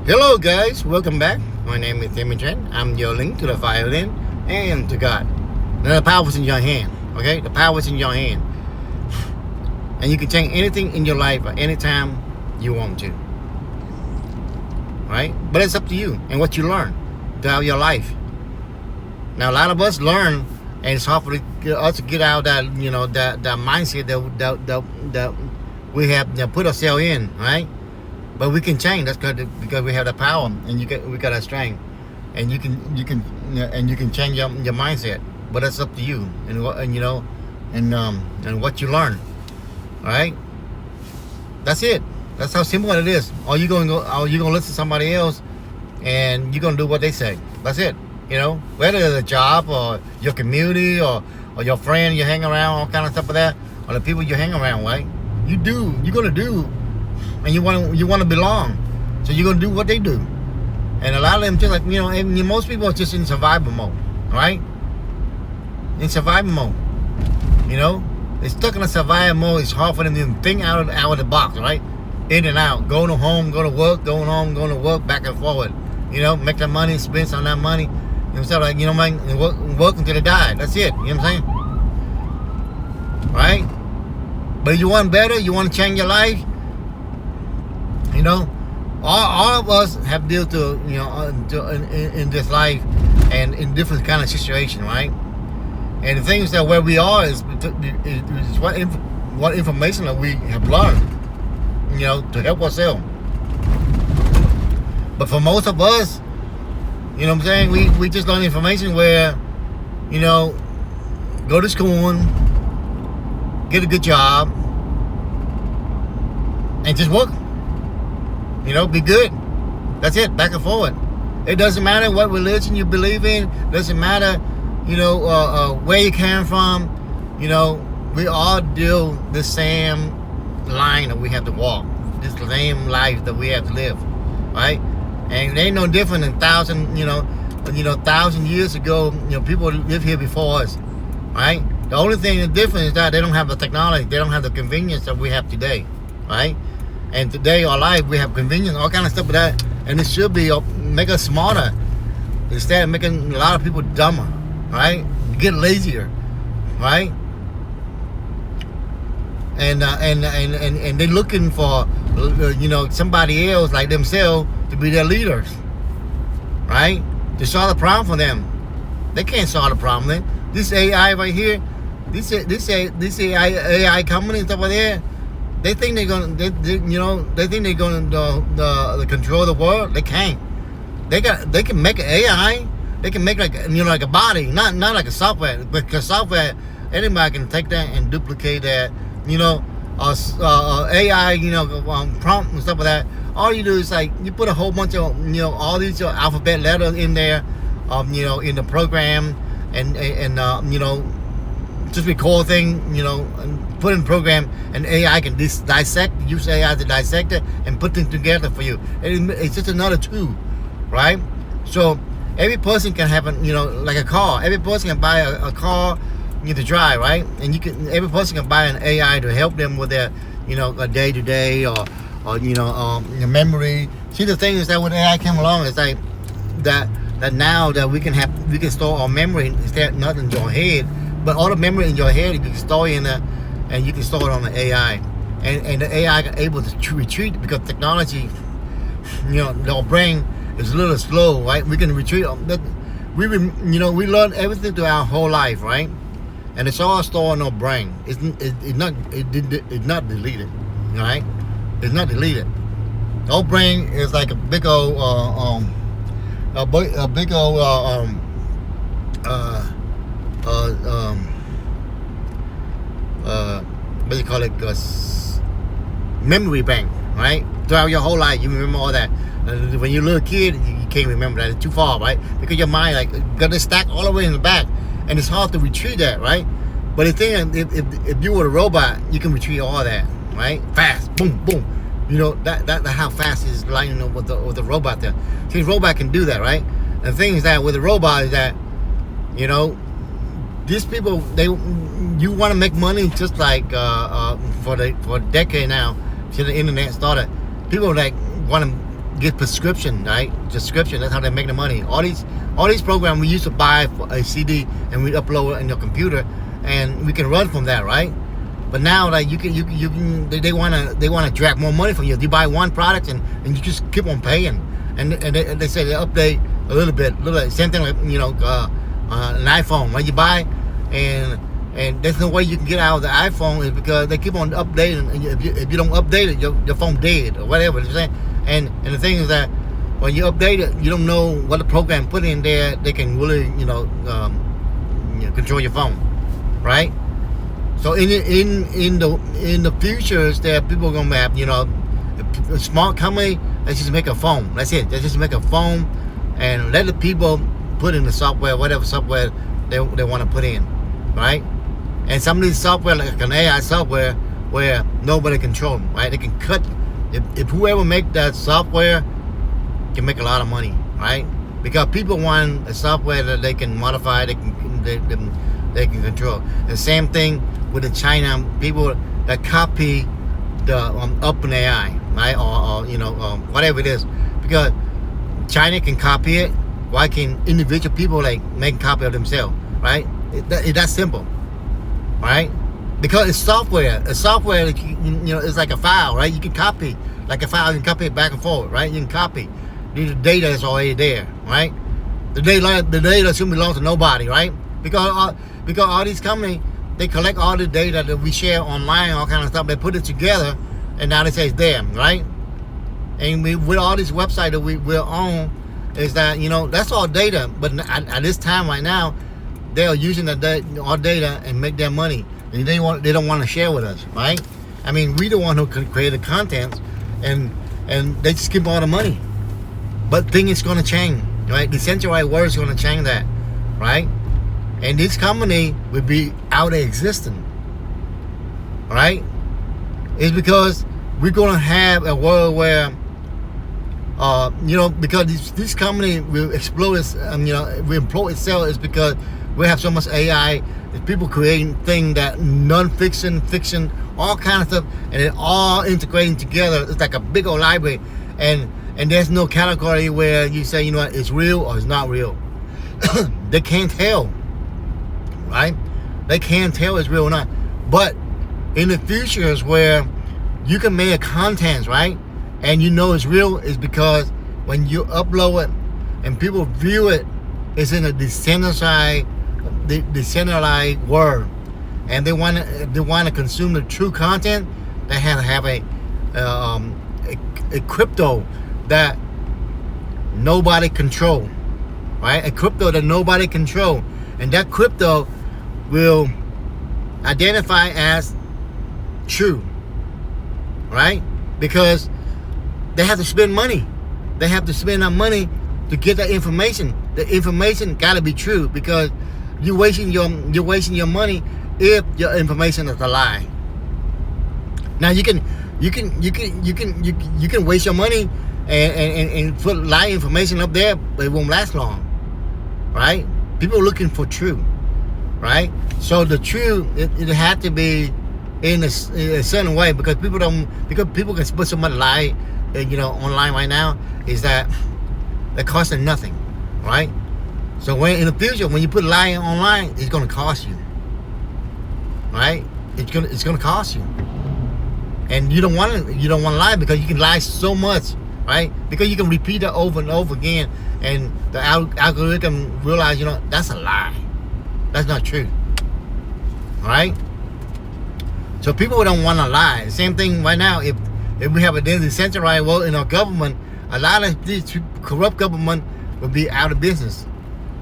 Hello, guys. Welcome back. My name is Enrich. I'm your link to the violin and to God. Now, the power is in your hand. Okay, the power is in your hand, and you can change anything in your life at any time you want to. Right? But it's up to you and what you learn throughout your life. Now, a lot of us learn, and it's hard for us to get out that that mindset that we have put ourselves in. Right? But we can change. That's because we have the power, and we got that strength, and you can change your mindset. But it's up to you, and what you learn. All right. That's it. That's how simple it is. Are you gonna listen to somebody else, and you're gonna do what they say? That's it. Whether it's a job or your community or your friend you hang around, all kind of stuff like that, or the people you hang around, right? You're gonna do. And you want to belong, so you're gonna do what they do. And a lot of them just like and most people are just in survival mode, right? In survival mode, they're stuck in a survival mode. It's hard for them to think out of the box, right? In and out, going to home, go to work, going home, going to work, back and forward. Make that money, spend some of that money, stuff like man, work until they die. That's it. You know what I'm saying? Right? But you want better, you want to change your life. All of us have dealt to in this life and in different kind of situation, right? And the thing is that where we are is what information that we have learned, to help ourselves. But for most of us, what I'm saying, we just learn information where, go to school, get a good job, and just work. Be good. That's it. Back and forward. It doesn't matter what religion you believe in. Doesn't matter, where you came from. We all deal the same line that we have to walk. This same life that we have to live, right? And it ain't no different than thousand years ago. People lived here before us, right? The only thing that's different is that they don't have the technology. They don't have the convenience that we have today, right? And today, our life, we have convenience, all kind of stuff like that. And it should be make us smarter instead of making a lot of people dumber, right? Get lazier, right? And they're looking for somebody else like themselves to be their leaders, right? To solve the problem for them. They can't solve the problem. This AI right here, this AI company and stuff like that. They think they're gonna, control the world. They can't. They can make an AI. They can make like a body, not like a software, because software anybody can take that and duplicate that. AI, prompt and stuff like that. All you do is like you put a whole bunch of all these alphabet letters in there, in the program, and just record thing, and put in program, and AI can use AI to dissect it and put them together for you. It's just another tool, right? So every person can have like a car. Every person can buy a car to drive, right? And every person can buy an AI to help them with their a day to day or memory. See, the thing is that when AI came along, it's like that now that we can store our memory instead not in your head. But all the memory in your head, you can store in there, and you can store it on the AI, and the AI is able to retreat because technology, our brain is a little slow, right? We can retreat. We learn everything through our whole life, right? And it's all stored in our brain. It's not deleted, right? It's not deleted. Our brain is like a big old what do you call it? Memory bank, right? Throughout your whole life, you remember all that. When you're a little kid, you can't remember that. It's too far, right? Because your mind got this stack all the way in the back, and it's hard to retrieve that, right? But the thing, if you were a robot, you can retrieve all that, right? Fast, boom, boom. That how fast is lining up with the robot there. See, the robot can do that, right? And the thing is that with the robot is that, these people, you want to make money just like for a decade now since the internet started. People want to get prescription, right? Subscription. That's how they make the money. All these programs we used to buy for a CD and we upload it in your computer, and we can run from that, right? But now, like you can, they wanna drag more money from you. You buy one product and you just keep on paying, and they say they update a little bit. Same thing like an iPhone, right? You buy and there's no way you can get out of the iPhone is because they keep on updating. And if you don't update it, your phone dead or whatever. You know what I'm saying? And the thing is that when you update it, you don't know what the program put in there. They can really control your phone, right? So in the futures, there people are gonna have a smart company. Let's just make a phone. That's it. Let's just make a phone and let the people put in the software, whatever software they want to put in, right? And some of these software, like an AI software, where nobody control them, right? They can cut. If whoever make that software can make a lot of money, right? Because people want a software that they can modify, they can control. The same thing with the China people that copy the OpenAI, right? Or whatever it is, because China can copy it. Why can individual people like make a copy of themselves, right? It's that simple, right? Because it's software. A software, it's like a file, right? You can copy like a file. You can copy it back and forth, right? You can copy. The data is already there, right? The data shouldn't belong to nobody, right? Because all these companies, they collect all the data that we share online, all kind of stuff. They put it together, and now they say it's there, right? And with all these websites that we're on, is that that's all data. But at this time right now, they are using our data and make their money, and they don't want to share with us, right? I mean, we the one who create the content, and they just keep all the money. But thing is going to change, right? Decentralized world is going to change that, right? And this company will be out of existence, right? It's because we're going to have a world where, because this company will explode, will implode itself, is because we have so much AI, people creating things that non-fiction, fiction, all kind of stuff, and it all integrating together. It's like a big old library, and there's no category where you say, it's real or it's not real. They can't tell, right? They can't tell it's real or not. But in the future is where you can make content, right? And it's real is because when you upload it and people view it, it's in a decentralized world, and they want to consume the true content. They have to have a crypto that nobody control, right? A crypto that nobody control, and that crypto will identify as true, right? Because they have to spend money. They have to spend that money to get that information. The information got to be true, because you're wasting your money if your information is a lie. Now you can waste your money and put lie information up there, but it won't last long, right? People are looking for truth, right? So the truth, it had to be in a certain way, because people can put so much lie, online right now, is that they're costing nothing, right? So when in the future, when you put lying online, it's going to cost you, right? It's going to cost you, and you don't want to lie, because you can lie so much, right? Because you can repeat it over and over again, and the algorithm realize, that's a lie, that's not true, all right? So people don't want to lie. Same thing right now. If we have a decentralized world in our government, a lot of these corrupt government will be out of business.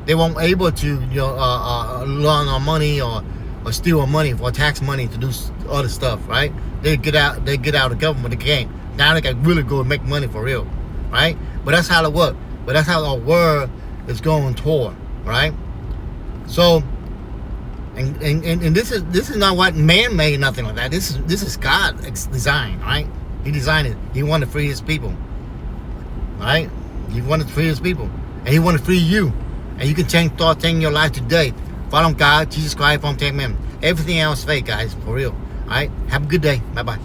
They won't able to loan our money or steal our money for tax money to do other stuff, right? They get out of government. They can't. Now they can really go and make money for real, right? But that's how it works. But that's how our world is going toward, right? So, and this is not what man made, nothing like that. This is God's design, right? He designed it. He wanted to free his people, right? He wanted to free his people, and he wanted to free you. And you can change your life today. Follow God, Jesus Christ, from Tech Man. Everything else fake, guys, for real. All right? Have a good day. Bye-bye.